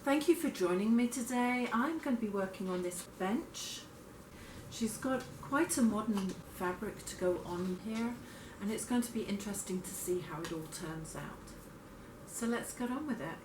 Thank you for joining me today. I'm going to be working on this bench. She's got quite a modern fabric to go on here, and it's going to be interesting to see how it all turns out. So let's get on with it.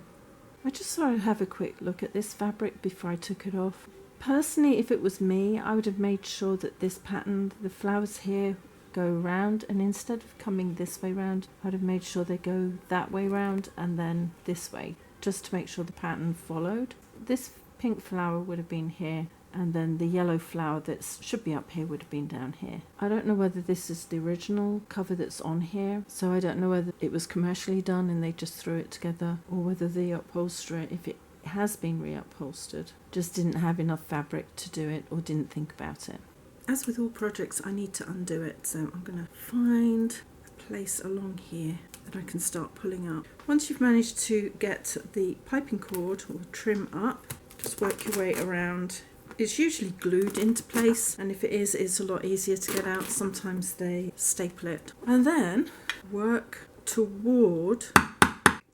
I just thought I'd have a quick look at this fabric before I took it off. Personally, if it was me, I would have made sure that this pattern, the flowers here, go round, and instead of coming this way round, I'd have made sure they go that way round and then this way, just to make sure the pattern followed. This pink flower would have been here, and then the yellow flower that should be up here would have been down here. I don't know whether this is the original cover that's on here, so I don't know whether it was commercially done and they just threw it together, or whether the upholsterer, if it has been reupholstered, just didn't have enough fabric to do it or didn't think about it. As with all projects, I need to undo it, so I'm going to find a place along here that I can start pulling up. Once you've managed to get the piping cord or trim up, just work your way around. It's usually glued into place, and if it is, it's a lot easier to get out. Sometimes they staple it. And then work toward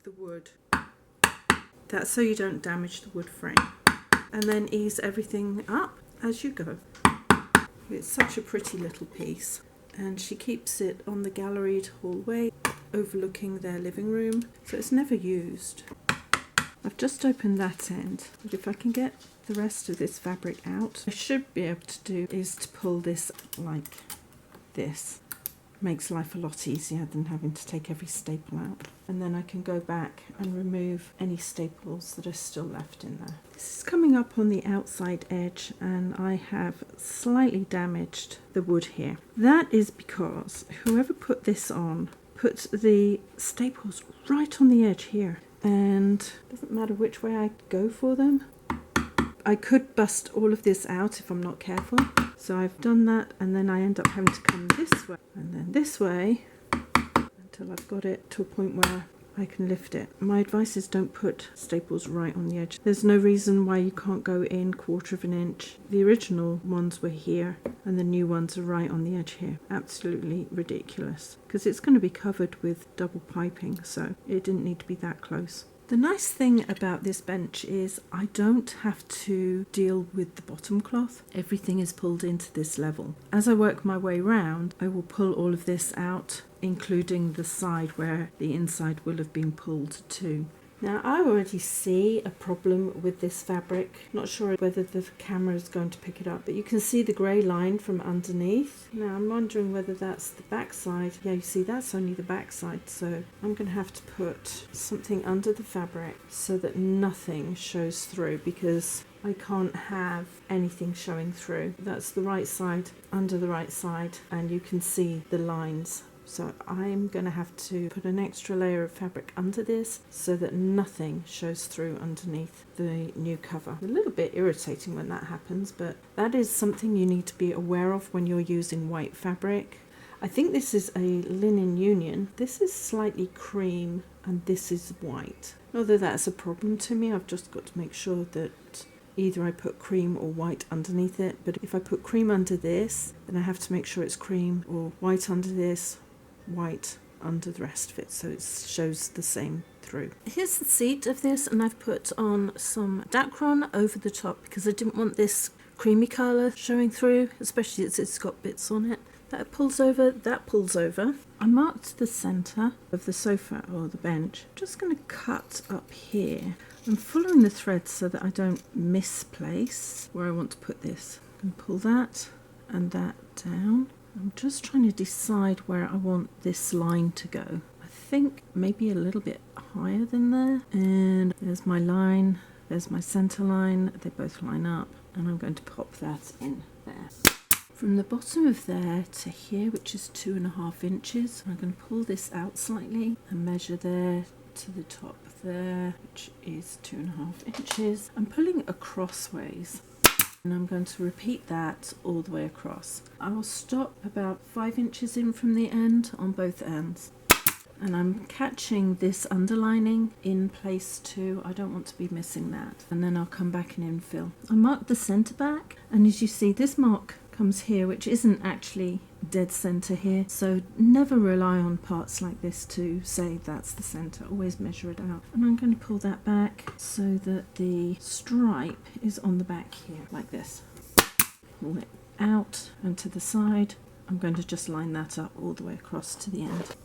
the wood. That's so you don't damage the wood frame. And then ease everything up as you go. It's such a pretty little piece, and she keeps it on the galleried hallway overlooking their living room, so it's never used. I've just opened that end, but if I can get the rest of this fabric out, I should be able to do is to pull this like this. Makes life a lot easier than having to take every staple out. And then I can go back and remove any staples that are still left in there. This is coming up on the outside edge, and I have slightly damaged the wood here. That is because whoever put this on put the staples right on the edge here, and it doesn't matter which way I go for them. I could bust all of this out if I'm not careful. So I've done that, and then I end up having to come this way and then this way until I've got it to a point where I can lift it. My advice is don't put staples right on the edge. There's no reason why you can't go in 1/4 of an inch. The original ones were here and the new ones are right on the edge here. Absolutely ridiculous, because it's going to be covered with double piping, so it didn't need to be that close. The nice thing about this bench is I don't have to deal with the bottom cloth. Everything is pulled into this level. As I work my way round, I will pull all of this out, including the side where the inside will have been pulled too. Now, I already see a problem with this fabric. Not sure whether the camera is going to pick it up, but you can see the grey line from underneath. Now, I'm wondering whether that's the back side. Yeah, you see, that's only the back side, so I'm going to have to put something under the fabric so that nothing shows through, because I can't have anything showing through. That's the right side under the right side, and you can see the lines. So I'm going to have to put an extra layer of fabric under this so that nothing shows through underneath the new cover. A little bit irritating when that happens, but that is something you need to be aware of when you're using white fabric. I think this is a linen union. This is slightly cream and this is white. Not that that's a problem to me, I've just got to make sure that either I put cream or white underneath it. But if I put cream under this, then I have to make sure it's cream, or white under this, white under the rest of it, so it shows the same through. Here's the seat of this, and I've put on some Dacron over the top because I didn't want this creamy colour showing through, especially as it's got bits on it. That pulls over, that pulls over. I marked the centre of the sofa or the bench. I'm just going to cut up here. I'm following the thread so that I don't misplace where I want to put this. I'm going to pull that and that down. I'm just trying to decide where I want this line to go. I think maybe a little bit higher than there. And there's my line, there's my centre line. They both line up, and I'm going to pop that in there. From the bottom of there to here, which is 2.5 inches, I'm going to pull this out slightly and measure there to the top there, which is 2.5 inches. I'm pulling acrossways, and I'm going to repeat that all the way across. I will stop about 5 inches in from the end on both ends. And I'm catching this underlining in place too. I don't want to be missing that. And then I'll come back and infill. I marked the centre back, and as you see, this mark comes here, which isn't actually dead center here, so never rely on parts like this to say that's the center. Always measure it out. And I'm going to pull that back so that the stripe is on the back here, like this. Pull it out and to the side. I'm going to just line that up all the way across to the end.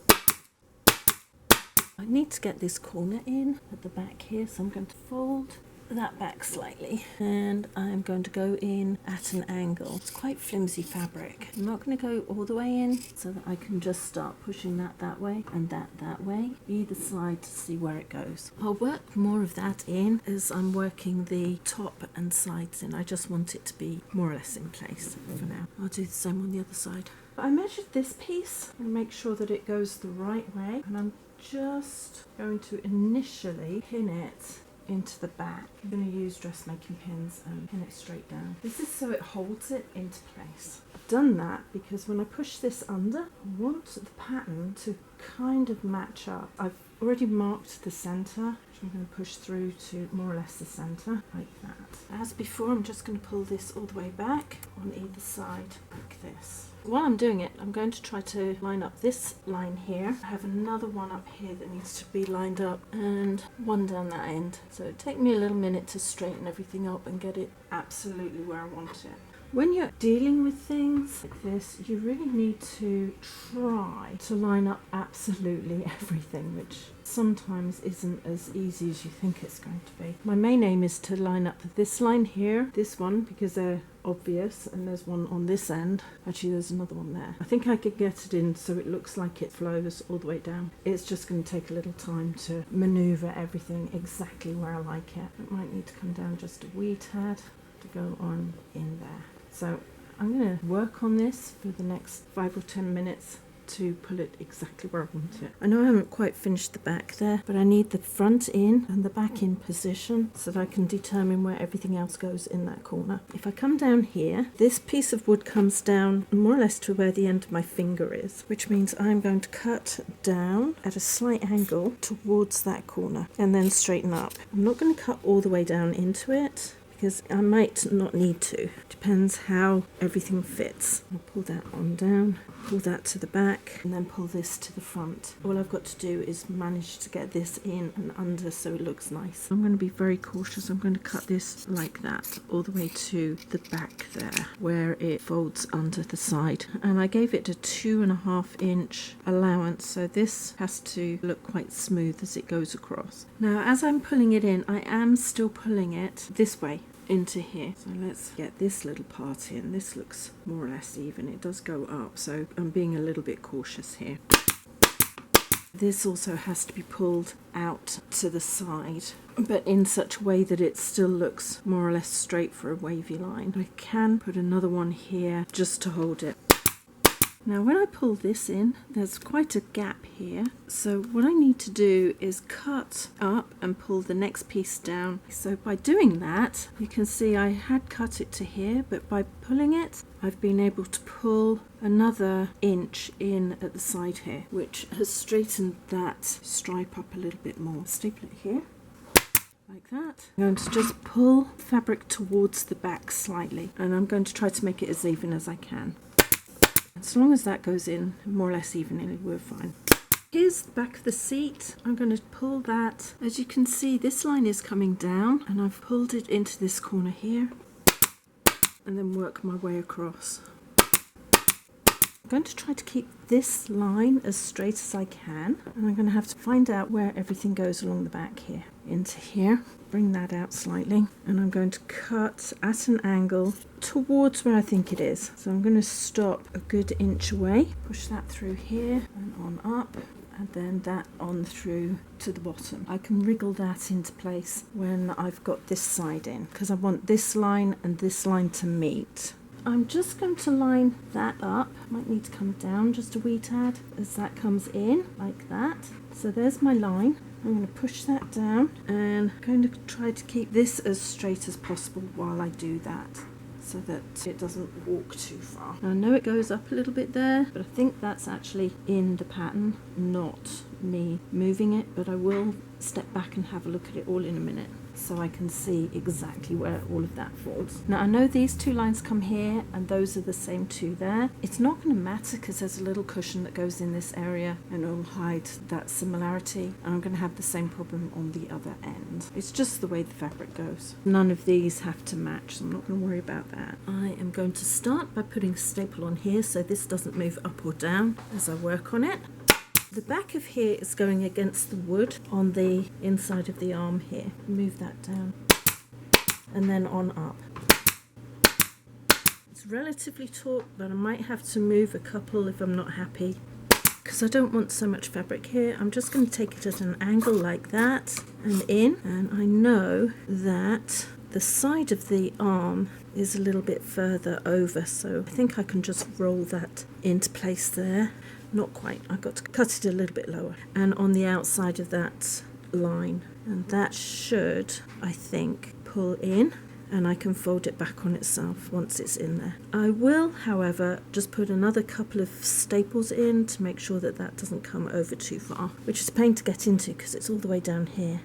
I need to get this corner in at the back here, so I'm going to fold that back slightly, and I'm going to go in at an angle. It's quite flimsy fabric. I'm not going to go all the way in, so that I can just start pushing that way and that way, either side, to see where it goes. I'll work more of that in as I'm working the top and sides in. I just want it to be more or less in place for now. I'll do the same on the other side. I measured this piece and make sure that it goes the right way, and I'm just going to initially pin it into the back. I'm going to use dressmaking pins and pin it straight down. This is so it holds it into place. I've done that because when I push this under, I want the pattern to kind of match up. I've already marked the centre, which I'm going to push through to more or less the centre, like that. As before, I'm just going to pull this all the way back on either side, like this. While I'm doing it, I'm going to try to line up this line here. I have another one up here that needs to be lined up, and one down that end. So it'll take me a little minute to straighten everything up and get it absolutely where I want it. When you're dealing with things like this, you really need to try to line up absolutely everything, which sometimes isn't as easy as you think it's going to be. My main aim is to line up this line here, this one, because they're obvious, and there's one on this end. Actually, there's another one there. I think I could get it in so it looks like it flows all the way down. It's just going to take a little time to maneuver everything exactly where I like it. It might need to come down just a wee tad to go on in there. So I'm going to work on this for the next 5 or 10 minutes to pull it exactly where I want it. I know I haven't quite finished the back there, but I need the front in and the back in position so that I can determine where everything else goes in that corner. If I come down here, this piece of wood comes down more or less to where the end of my finger is, which means I'm going to cut down at a slight angle towards that corner and then straighten up. I'm not going to cut all the way down into it, because I might not need to. Depends how everything fits. I'll pull that on down, pull that to the back, and then pull this to the front. All I've got to do is manage to get this in and under so it looks nice. I'm going to be very cautious. I'm going to cut this like that all the way to the back there where it folds under the side. And I gave it a 2.5 inch allowance, so this has to look quite smooth as it goes across. Now, as I'm pulling it in, I am still pulling it this way into here. So let's get this little part in. This looks more or less even. It does go up, so I'm being a little bit cautious here. This also has to be pulled out to the side, but in such a way that it still looks more or less straight for a wavy line. I can put another one here just to hold it. Now when I pull this in, there's quite a gap here, so what I need to do is cut up and pull the next piece down. So by doing that, you can see I had cut it to here, but by pulling it, I've been able to pull another inch in at the side here, which has straightened that stripe up a little bit more. Staple it here, like that. I'm going to just pull fabric towards the back slightly, and I'm going to try to make it as even as I can. As long as that goes in more or less evenly, we're fine. Here's the back of the seat. I'm going to pull that. As you can see, this line is coming down, and I've pulled it into this corner here, and then work my way across. I'm going to try to keep this line as straight as I can, and I'm going to have to find out where everything goes along the back here. Into here, bring that out slightly, and I'm going to cut at an angle towards where I think it is. So I'm going to stop a good inch away, push that through here and on up, and then that on through to the bottom. I can wriggle that into place when I've got this side in, because I want this line and this line to meet. I'm just going to line that up. Might need to come down just a wee tad as that comes in, like that. So there's my line. I'm going to push that down, and I'm going to try to keep this as straight as possible while I do that, so that it doesn't walk too far. Now, I know it goes up a little bit there, but I think that's actually in the pattern, not me moving it, but I will step back and have a look at it all in a minute. so I can see exactly where all of that falls. Now I know these two lines come here and those are the same two there. It's not going to matter because there's a little cushion that goes in this area and it'll hide that similarity, and I'm going to have the same problem on the other end. It's just the way the fabric goes. None of these have to match, so I'm not going to worry about that. I am going to start by putting a staple on here so this doesn't move up or down as I work on it. The back of here is going against the wood on the inside of the arm here. Move that down and then on up. It's relatively taut, but I might have to move a couple if I'm not happy because I don't want so much fabric here. I'm just going to take it at an angle like that and in, and I know that the side of the arm is a little bit further over, so I think I can just roll that into place there. Not quite, I've got to cut it a little bit lower and on the outside of that line, and that should, I think, pull in and I can fold it back on itself once it's in there. I will, however, just put another couple of staples in to make sure that that doesn't come over too far, which is a pain to get into because it's all the way down here.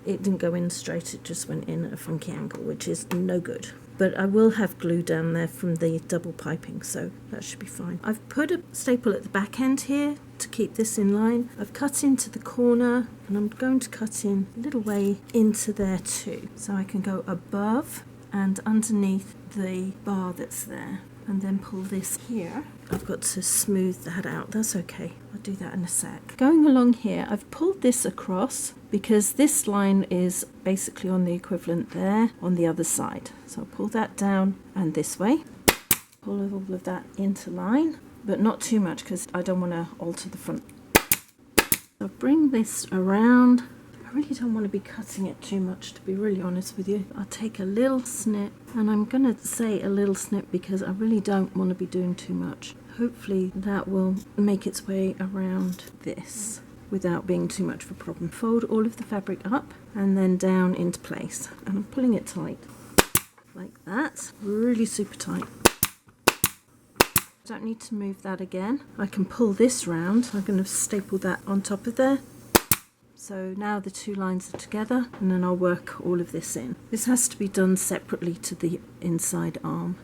It didn't go in straight, it just went in at a funky angle, which is no good. But I will have glue down there from the double piping, so that should be fine. I've put a staple at the back end here to keep this in line. I've cut into the corner and I'm going to cut in a little way into there too, so I can go above and underneath the bar that's there, and then pull this here. I've got to smooth that out, that's okay, I'll do that in a sec. Going along here, I've pulled this across because this line is basically on the equivalent there on the other side. So I'll pull that down and this way, pull all of that into line, but not too much because I don't want to alter the front. So bring this around. I really don't want to be cutting it too much, to be really honest with you. I'll take a little snip, and I'm going to say a little snip because I really don't want to be doing too much. Hopefully that will make its way around this without being too much of a problem. Fold all of the fabric up and then down into place, and I'm pulling it tight like that, really super tight. Don't need to move that again. I can pull this round. I'm going to staple that on top of there. So now the two lines are together, and then I'll work all of this in. This has to be done separately to the inside arm.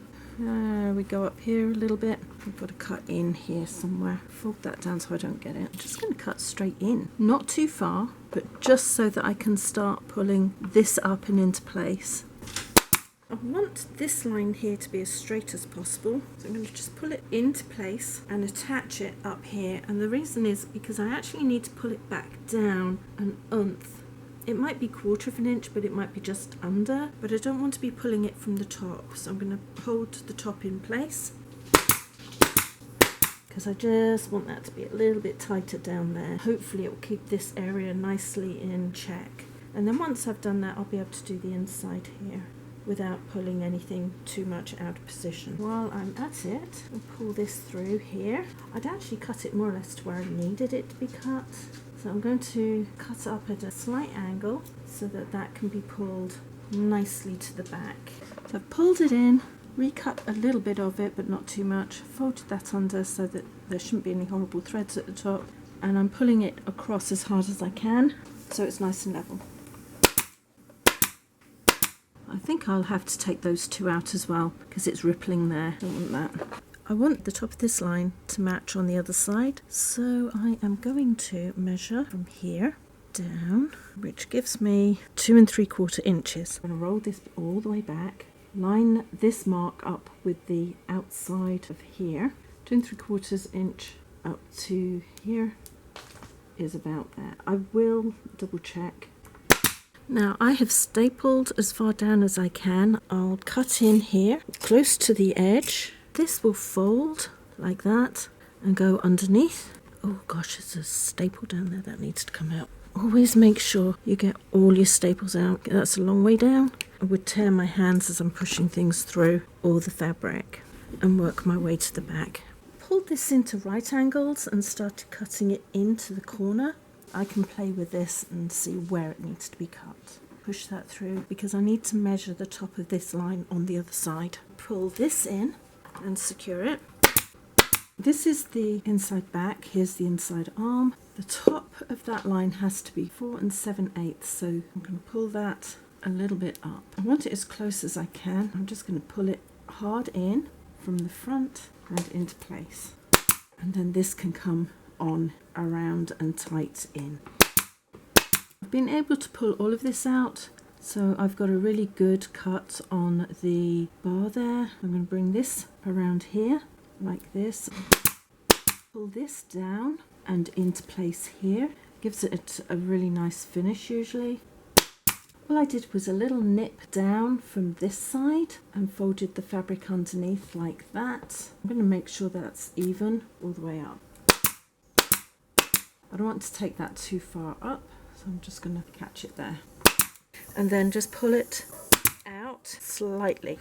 We go up here a little bit. I've got to cut in here somewhere. Fold that down so I don't get it. I'm just going to cut straight in. Not too far, but just so that I can start pulling this up and into place. I want this line here to be as straight as possible, so I'm going to just pull it into place and attach it up here, and the reason is because I actually need to pull it back down an umph. It might be 1/4 of an inch, but it might be just under, but I don't want to be pulling it from the top, so I'm going to hold the top in place because I just want that to be a little bit tighter down there. Hopefully it will keep this area nicely in check, and then once I've done that I'll be able to do the inside here without pulling anything too much out of position. While I'm at it, I'll pull this through here. I'd actually cut it more or less to where I needed it to be cut. So I'm going to cut up at a slight angle so that that can be pulled nicely to the back. So I've pulled it in, recut a little bit of it but not too much, folded that under so that there shouldn't be any horrible threads at the top, and I'm pulling it across as hard as I can so it's nice and level. I think I'll have to take those two out as well because it's rippling there. Don't want that. I want the top of this line to match on the other side, so I am going to measure from here down, which gives me 2 3/4 inches. I'm going to roll this all the way back, line this mark up with the outside of here. 2 3/4 inch up to here is about there. I will double check. Now I have stapled as far down as I can. I'll cut in here close to the edge. This will fold like that and go underneath. Oh gosh, there's a staple down there that needs to come out. Always make sure you get all your staples out. That's a long way down. I would tear my hands as I'm pushing things through all the fabric and work my way to the back. Pulled this into right angles and started cutting it into the corner. I can play with this and see where it needs to be cut. Push that through because I need to measure the top of this line on the other side. Pull this in and secure it. This is the inside back, here's the inside arm. The top of that line has to be 4 7/8, so I'm going to pull that a little bit up. I want it as close as I can. I'm just going to pull it hard in from the front and into place. And then this can come on around and tight in. I've been able to pull all of this out, so I've got a really good cut on the bar there. I'm going to bring this around here like this. Pull this down and into place here. Gives it a really nice finish usually. All I did was a little nip down from this side and folded the fabric underneath like that. I'm going to make sure that's even all the way up. I don't want to take that too far up, so I'm just going to catch it there. And then just pull it out slightly.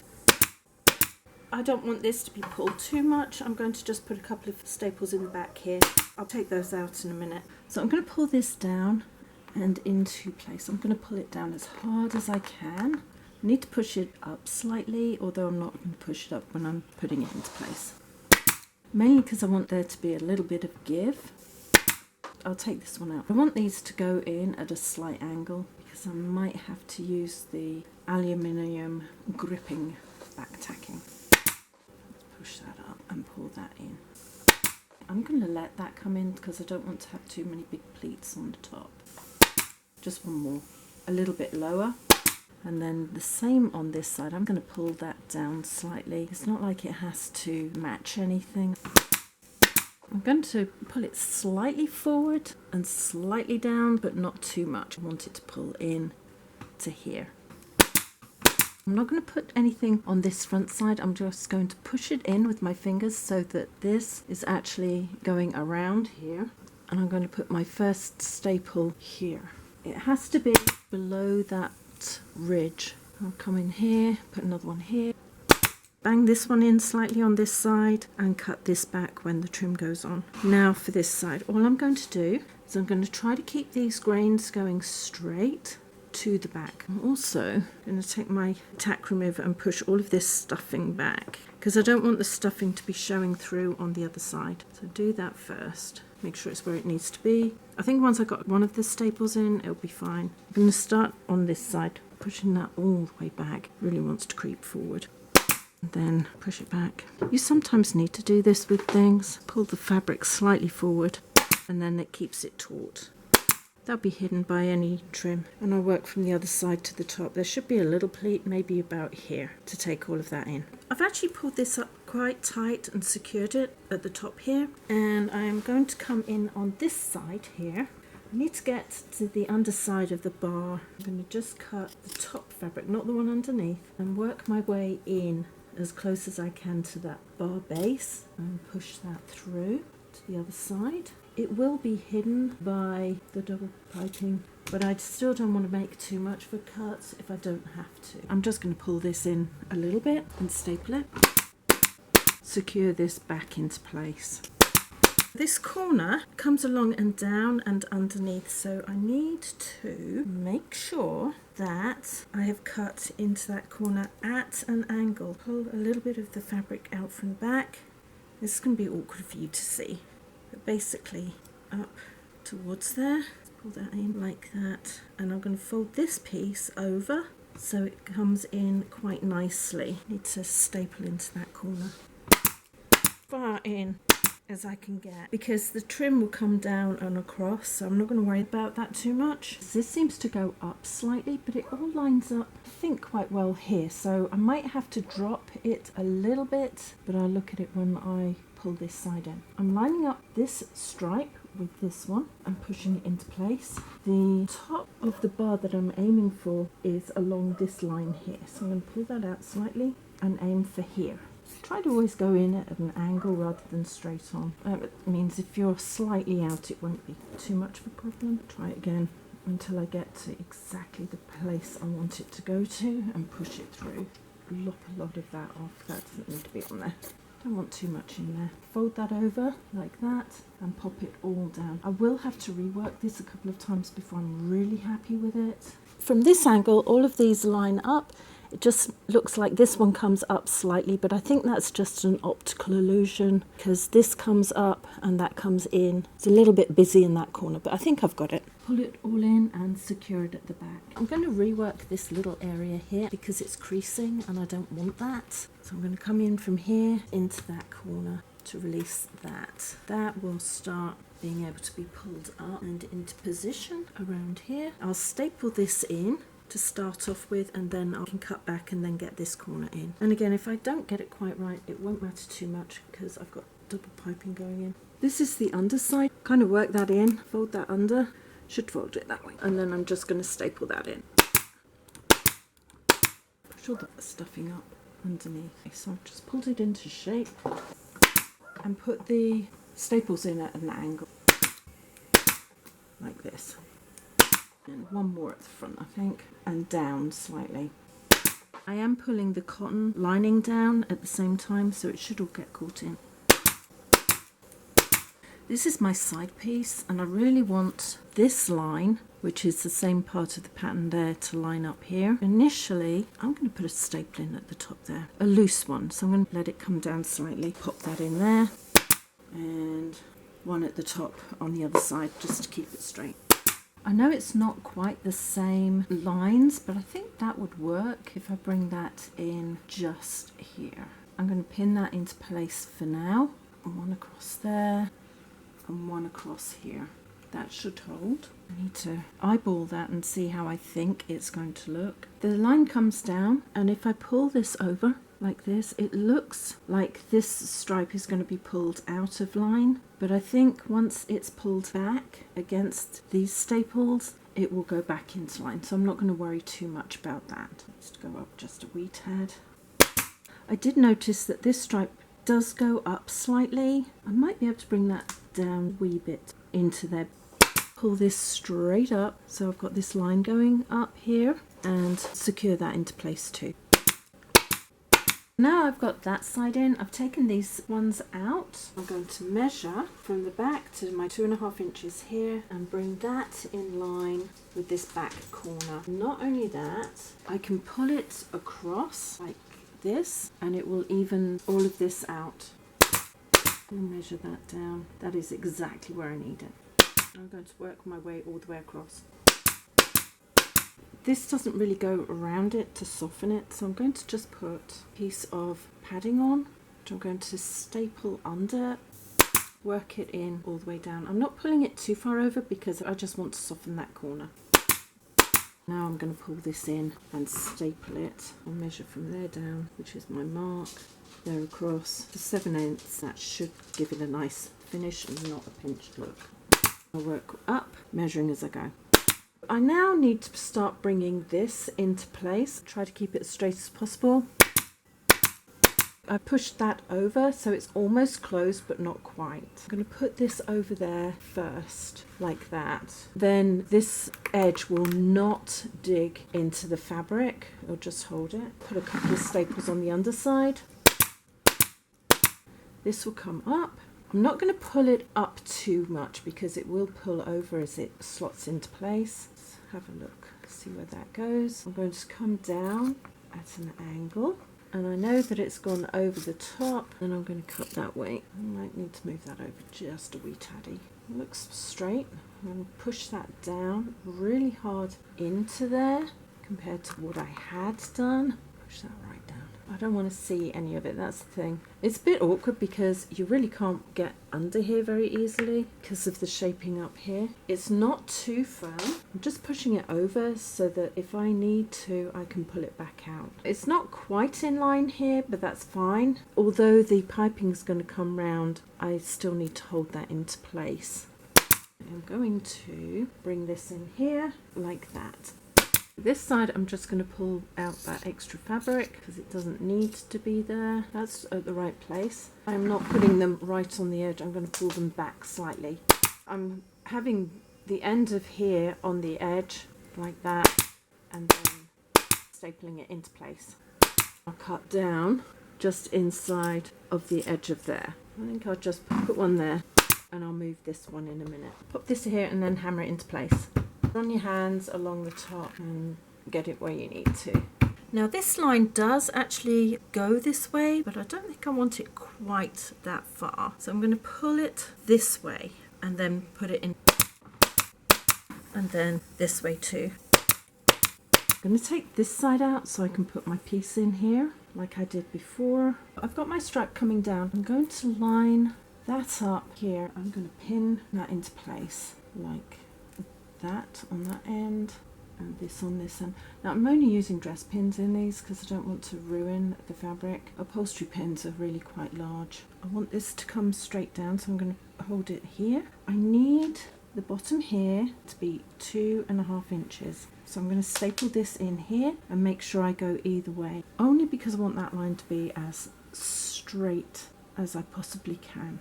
I don't want this to be pulled too much. I'm going to just put a couple of staples in the back here. I'll take those out in a minute. So I'm going to pull this down and into place. I'm going to pull it down as hard as I can. I need to push it up slightly, although I'm not going to push it up when I'm putting it into place. Mainly because I want there to be a little bit of give. I'll take this one out. I want these to go in at a slight angle because I might have to use the aluminium gripping back tacking. Push that up and pull that in. I'm going to let that come in because I don't want to have too many big pleats on the top. Just one more, a little bit lower, and then the same on this side. I'm going to pull that down slightly. It's not like it has to match anything. I'm going to pull it slightly forward and slightly down, but not too much. I want it to pull in to here. I'm not going to put anything on this front side. I'm just going to push it in with my fingers so that this is actually going around here. And I'm going to put my first staple here. It has to be below that ridge. I'll come in here, put another one here. Bang this one in slightly on this side and cut this back when the trim goes on. Now for this side, all I'm going to do is I'm going to try to keep these grains going straight to the back. I'm also going to take my tack remover and push all of this stuffing back because I don't want the stuffing to be showing through on the other side. So do that first. Make sure it's where it needs to be. I think once I've got one of the staples in, it'll be fine. I'm going to start on this side, pushing that all the way back. It really wants to creep forward. And then push it back. You sometimes need to do this with things. Pull the fabric slightly forward and then it keeps it taut. That'll be hidden by any trim. And I'll work from the other side to the top. There should be a little pleat, maybe about here, to take all of that in. I've actually pulled this up quite tight and secured it at the top here. And I am going to come in on this side here. I need to get to the underside of the bar. I'm going to just cut the top fabric, not the one underneath, and work my way in as close as I can to that bar base and push that through to the other side. It will be hidden by the double piping, but I still don't want to make too much of a cut if I don't have to. I'm just going to pull this in a little bit and staple it. Secure this back into place. This corner comes along and down and underneath, so I need to make sure that I have cut into that corner at an angle. Pull a little bit of the fabric out from the back. This is going to be awkward for you to see. But basically up towards there, pull that in like that, and I'm going to fold this piece over so it comes in quite nicely. Need to staple into that corner far in as I can get, because the trim will come down and across, so I'm not going to worry about that too much. This seems to go up slightly, but it all lines up, I think, quite well here, so I might have to drop it a little bit, but I'll look at it when I pull this side in. I'm lining up this stripe with this one and pushing it into place. The top of the bar that I'm aiming for is along this line here, so I'm going to pull that out slightly and aim for here. Try to always go in at an angle rather than straight on. It means if you're slightly out, it won't be too much of a problem. Try it again until I get to exactly the place I want it to go to and push it through. Lop a lot of that off. That doesn't need to be on there. Don't want too much in there. Fold that over like that and pop it all down. I will have to rework this a couple of times before I'm really happy with it. From this angle, all of these line up it just looks like this one comes up slightly, but I think that's just an optical illusion because this comes up and that comes in. It's a little bit busy in that corner, but I think I've got it. Pull it all in and secure it at the back. I'm going to rework this little area here because it's creasing and I don't want that. So I'm going to come in from here into that corner to release that. That will start being able to be pulled up and into position around here. I'll staple this in to start off with, and then I can cut back and then get this corner in. And again, if I don't get it quite right, it won't matter too much because I've got double piping going in. This is the underside. Kind of work that in, fold that under. Should fold it that way. And then I'm just going to staple that in. Push all the stuffing up underneath. So I've just pulled it into shape and put the staples in at an angle like this, and one more at the front I think, and down slightly. I am pulling the cotton lining down at the same time, so it should all get caught in. This is my side piece, and I really want this line, which is the same part of the pattern there, to line up here. Initially I'm going to put a staple in at the top there, a loose one, so I'm going to let it come down slightly, pop that in there, and one at the top on the other side just to keep it straight. I know it's not quite the same lines, but I think that would work if I bring that in just here. I'm going to pin that into place for now, and one across there and one across here. That should hold. I need to eyeball that and see how I think it's going to look. The line comes down, and if I pull this over like this, it looks like this stripe is going to be pulled out of line, but I think once it's pulled back against these staples, it will go back into line, so I'm not going to worry too much about that. Let's go up just a wee tad. I did notice that this stripe does go up slightly. I might be able to bring that down a wee bit into there. Pull this straight up, so I've got this line going up here, and secure that into place too. Now I've got that side in, I've taken these ones out. I'm going to measure from the back to my 2.5 inches here and bring that in line with this back corner. Not only that, I can pull it across like this and it will even all of this out. I'll measure that down. That is exactly where I need it. I'm going to work my way all the way across. This doesn't really go around it to soften it, so I'm going to just put a piece of padding on, which I'm going to staple under, work it in all the way down. I'm not pulling it too far over because I just want to soften that corner. Now I'm going to pull this in and staple it. I'll measure from there down, which is my mark, there across to 7/8. That should give it a nice finish and not a pinched look. I'll work up, measuring as I go. I now need to start bringing this into place. Try to keep it as straight as possible. I pushed that over so it's almost closed but not quite. I'm going to put this over there first, like that. Then this edge will not dig into the fabric, it'll just hold it. Put a couple of staples on the underside. This will come up. I'm not going to pull it up too much because it will pull over as it slots into place. Let's have a look, see where that goes. I'm going to come down at an angle, and I know that it's gone over the top, and I'm going to cut that way. I might need to move that over just a wee taddy. It looks straight. I'm going to push that down really hard into there compared to what I had done. Push that right down. I don't want to see any of it, that's the thing. It's a bit awkward because you really can't get under here very easily because of the shaping up here. It's not too firm. I'm just pushing it over so that if I need to, I can pull it back out. It's not quite in line here, but that's fine. Although the piping is going to come round, I still need to hold that into place. I'm going to bring this in here like that. This side I'm just going to pull out that extra fabric because it doesn't need to be there. That's at the right place. I'm not putting them right on the edge, I'm going to pull them back slightly. I'm having the end of here on the edge like that and then stapling it into place. I'll cut down just inside of the edge of there. I think I'll just put one there and I'll move this one in a minute. Pop this here and then hammer it into place. Run your hands along the top and get it where you need to. Now this line does actually go this way, but I don't think I want it quite that far. So I'm going to pull it this way and then put it in, and then this way too. I'm going to take this side out so I can put my piece in here like I did before. I've got my strap coming down. I'm going to line that up here. I'm going to pin that into place like that on that end and this on this end. Now I'm only using dress pins in these because I don't want to ruin the fabric. Upholstery pins are really quite large. I want this to come straight down, so I'm going to hold it here. I need the bottom here to be 2.5 inches. So I'm going to staple this in here and make sure I go either way, only because I want that line to be as straight as I possibly can.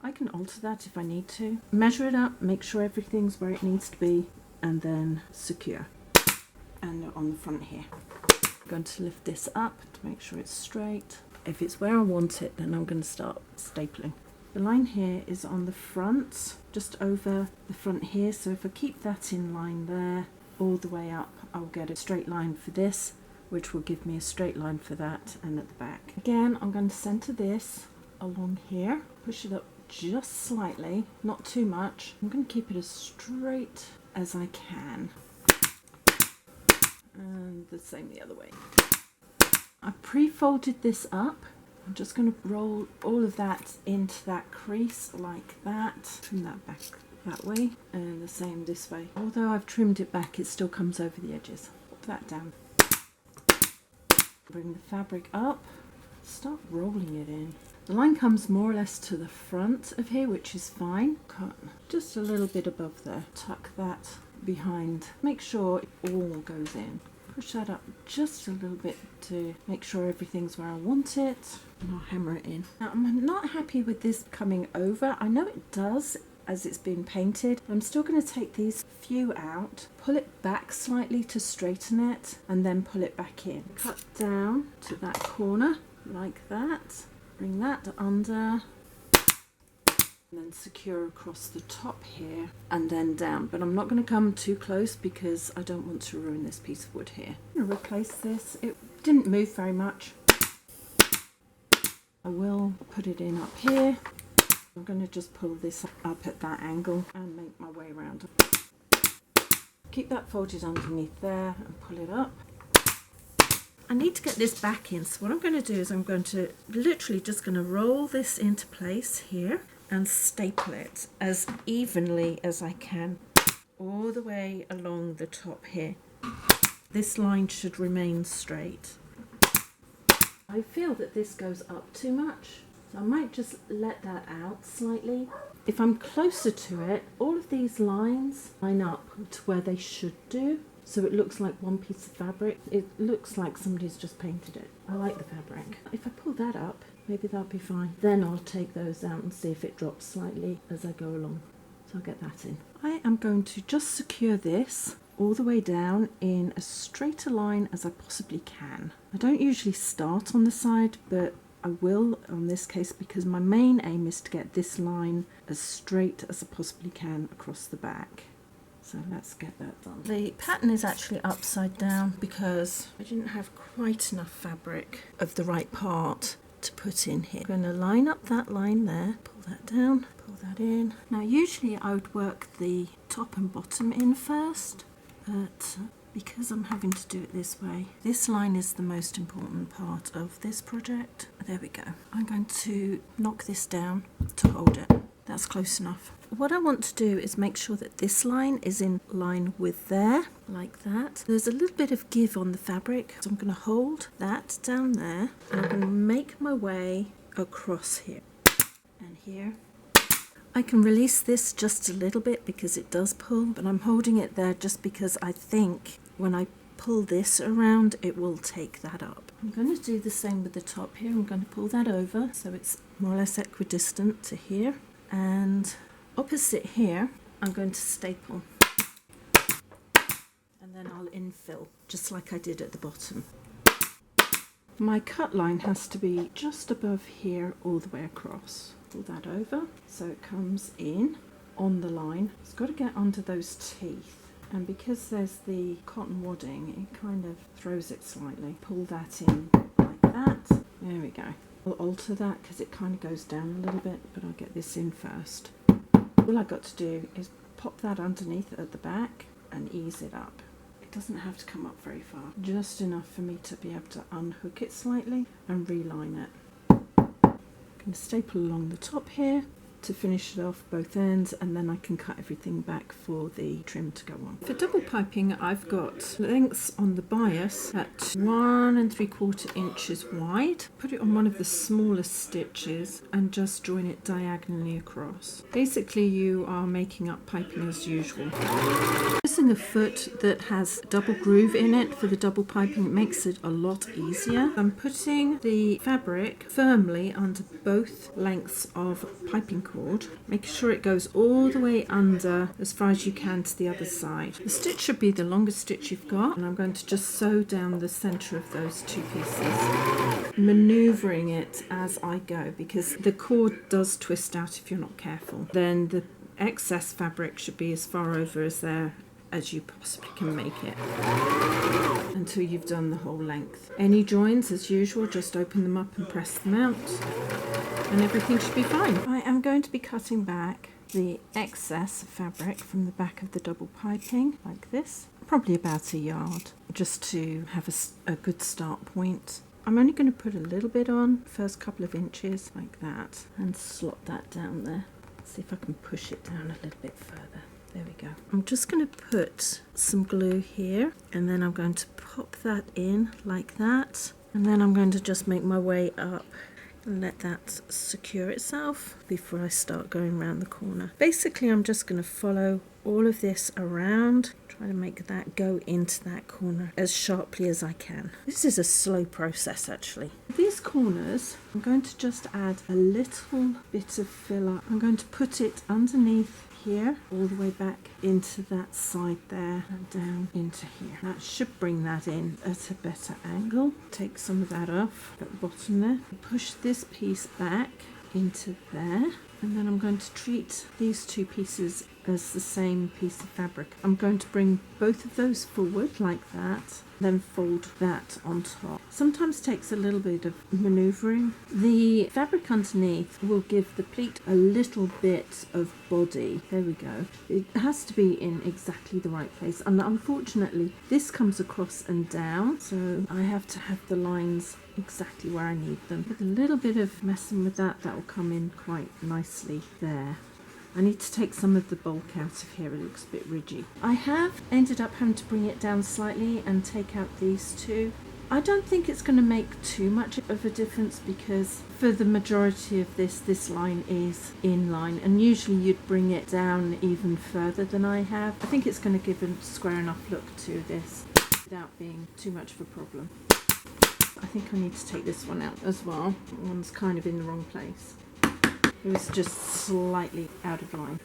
I can alter that if I need to. Measure it up, make sure everything's where it needs to be, and then secure. And on the front here, I'm going to lift this up to make sure it's straight. If it's where I want it, then I'm going to start stapling. The line here is on the front, just over the front here, so if I keep that in line there, all the way up, I'll get a straight line for this, which will give me a straight line for that, and at the back. Again, I'm going to center this along here, push it up just slightly, not too much. I'm going to keep it as straight as I can, and the same the other way. I pre-folded this up. I'm just going to roll all of that into that crease like that, trim that back that way, and the same this way. Although I've trimmed it back, it still comes over the edges. Pop that down. Bring the fabric up, start rolling it in. The line comes more or less to the front of here, which is fine. Cut just a little bit above there. Tuck that behind. Make sure it all goes in. Push that up just a little bit to make sure everything's where I want it, and I'll hammer it in. Now I'm not happy with this coming over. I know it does as it's been painted. I'm still going to take these few out, pull it back slightly to straighten it, and then pull it back in. Cut down to that corner like that. Bring that under, and then secure across the top here and then down. But I'm not going to come too close because I don't want to ruin this piece of wood here. I'm going to replace this. It didn't move very much. I will put it in up here. I'm going to just pull this up at that angle and make my way around. Keep that folded underneath there and pull it up. I need to get this back in, so what I'm going to do is I'm going to literally just going to roll this into place here and staple it as evenly as I can all the way along the top here. This line should remain straight. I feel that this goes up too much, so I might just let that out slightly. If I'm closer to it, all of these lines line up to where they should do. So it looks like one piece of fabric. It looks like somebody's just painted it. I like the fabric. If I pull that up, maybe that'll be fine. Then I'll take those out and see if it drops slightly as I go along. So I'll get that in. I am going to just secure this all the way down in as straight a line as I possibly can. I don't usually start on the side, but I will on this case because my main aim is to get this line as straight as I possibly can across the back. So let's get that done. The pattern is actually upside down because I didn't have quite enough fabric of the right part to put in here. I'm going to line up that line there, pull that down, pull that in. Now usually I would work the top and bottom in first, but because I'm having to do it this way, this line is the most important part of this project. There we go. I'm going to knock this down to hold it. That's close enough. What I want to do is make sure that this line is in line with there, like that. There's a little bit of give on the fabric, so I'm going to hold that down there, and I'm going to make my way across here and here. I can release this just a little bit because it does pull, but I'm holding it there just because I think when I pull this around, it will take that up. I'm going to do the same with the top here. I'm going to pull that over so it's more or less equidistant to here. And opposite here, I'm going to staple. And then I'll infill, just like I did at the bottom. My cut line has to be just above here all the way across. Pull that over so it comes in on the line. It's got to get under those teeth. And because there's the cotton wadding, it kind of throws it slightly. Pull that in like that. There we go. I'll alter that because it kind of goes down a little bit, but I'll get this in first. All I've got to do is pop that underneath at the back and ease it up. It doesn't have to come up very far, just enough for me to be able to unhook it slightly and reline it. I'm going to staple along the top here to finish it off both ends, and then I can cut everything back for the trim to go on. For double piping, I've got lengths on the bias at 1 3/4 inches wide. Put it on one of the smallest stitches and just join it diagonally across. Basically, you are making up piping as usual. Using a foot that has a double groove in it for the double piping, it makes it a lot easier. I'm putting the fabric firmly under both lengths of piping cord, making sure it goes all the way under as far as you can to the other side. The stitch should be the longest stitch you've got, and I'm going to just sew down the center of those two pieces, maneuvering it as I go because the cord does twist out if you're not careful. Then the excess fabric should be as far over as there as you possibly can make it until you've done the whole length. Any joins, as usual, just open them up and press them out and everything should be fine. I am going to be cutting back the excess fabric from the back of the double piping like this, probably about a yard, just to have a good start point. I'm only going to put a little bit on, first couple of inches like that, and slot that down there. See if I can push it down a little bit further. There we go. I'm just going to put some glue here, and then I'm going to pop that in like that, and then I'm going to just make my way up and let that secure itself before I start going around the corner. Basically, I'm just going to follow all of this around, try to make that go into that corner as sharply as I can. This is a slow process actually. These corners, I'm going to just add a little bit of filler. I'm going to put it underneath here, all the way back into that side there and down into here. That should bring that in at a better angle. Take some of that off at the bottom there. Push this piece back into there, and then I'm going to treat these two pieces as the same piece of fabric. I'm going to bring both of those forward like that, then fold that on top. Sometimes takes a little bit of maneuvering. The fabric underneath will give the pleat a little bit of body. There we go. It has to be in exactly the right place, and unfortunately this comes across and down, so I have to have the lines exactly where I need them. With a little bit of messing with that, that will come in quite nicely there. I need to take some of the bulk out of here, it looks a bit ridgy. I have ended up having to bring it down slightly and take out these two. I don't think it's going to make too much of a difference because for the majority of this line is in line, and usually you'd bring it down even further than I have. I think it's going to give a square enough look to this without being too much of a problem. I think I need to take this one out as well. One's kind of in the wrong place. It was just slightly out of line.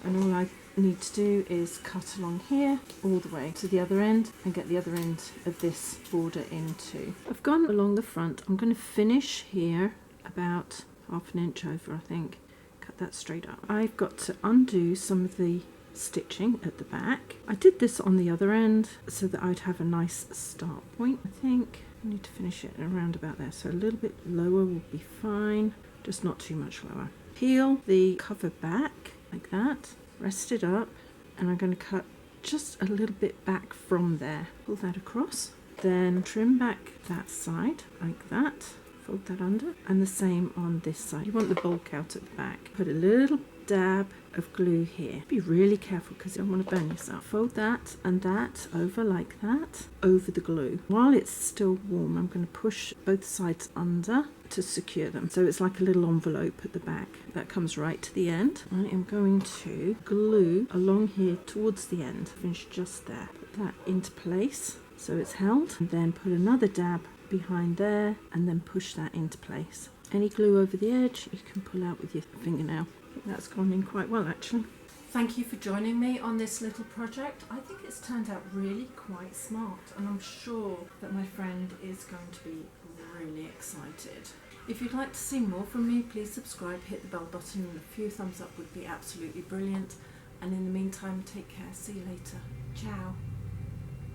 And all I need to do is cut along here all the way to the other end and get the other end of this border in too. I've gone along the front. I'm going to finish here about 1/2 inch over, I think. Cut that straight up. I've got to undo some of the stitching at the back. I did this on the other end so that I'd have a nice start point. I think I need to finish it around about there, so a little bit lower will be fine, just not too much lower. Peel the cover back like that, rest it up, and I'm going to cut just a little bit back from there. Pull that across, then trim back that side like that, fold that under, and the same on this side. You want the bulk out at the back. Put a little dab of glue here. Be really careful because you don't want to burn yourself. Fold that and that over like that over the glue. While it's still warm, I'm going to push both sides under to secure them. So it's like a little envelope at the back that comes right to the end. I am going to glue along here towards the end. Finish just there. Put that into place so it's held, and then put another dab behind there and then push that into place. Any glue over the edge you can pull out with your fingernail. I think that's gone in quite well actually. Thank you for joining me on this little project. I think it's turned out really quite smart, and I'm sure that my friend is going to be really excited. If you'd like to see more from me, please subscribe, hit the bell button, and a few thumbs up would be absolutely brilliant. And in the meantime, take care. See you later. Ciao.